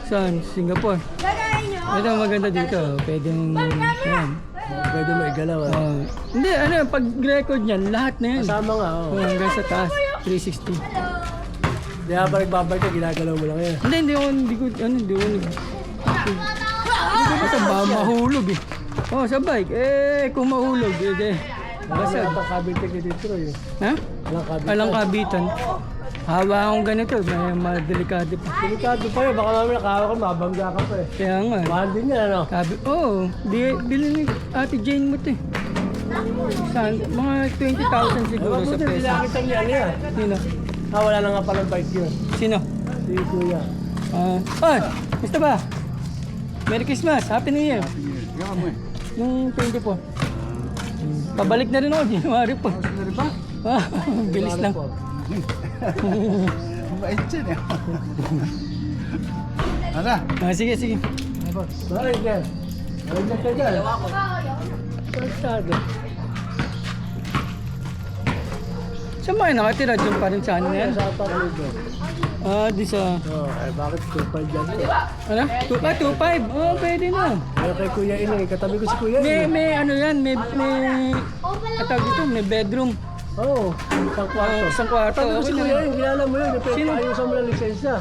Saan? Singapore. Ito maganda dito. Pwedeng, yan. Pwede mo igalaw. Hindi, ano, pag record niyan, lahat na yan. Kasama nga, Hanggang sa taas, 360. Di ba nagbabay ka, ginagalaw mo lang yan. Hindi ko basta ba mahulog eh. Sa bike, kung mahulog, Basta ang kabitin ka dito eh. Ha? Walang kabitin. Walang kabitan. Hawa akong ganito, may delikado pa. Delikado pa yun, baka namin nakahawa ka, mabangga ka pa eh. Kaya nga. Mahal din yan, ano? Bili ni Ate Jane mo ito eh. Mga 20,000 siguro sa Hindi peso. lang kitang yan yan. Sino? Wala na nga palang bike yun. Sino? Si Kuya. Gusto ba? Merry Christmas, Happy New Year. Yung 24. Pabalik na rin ako, January po. Bilis lang. Mabait yan eh. Ano? Sige. Bakit yan? Bakit ka dyan? Masyado. Saan ba nakatira? Diyan pa rin sa ano na yan? Sa apartment mo. Di sa... Bakit 2.5 dyan? Ano? 2.5? Pwede na. Kaya kay Kuya Ine, katabi ko si Kuya Ine. May ano yan, may katawag dito, may bedroom. Oo, isang kwarto. Isang kwarto. Katabi ko si Okay Kuya na. Ine, kilala mo yun. Sino? Ayusan mo lang lisensya.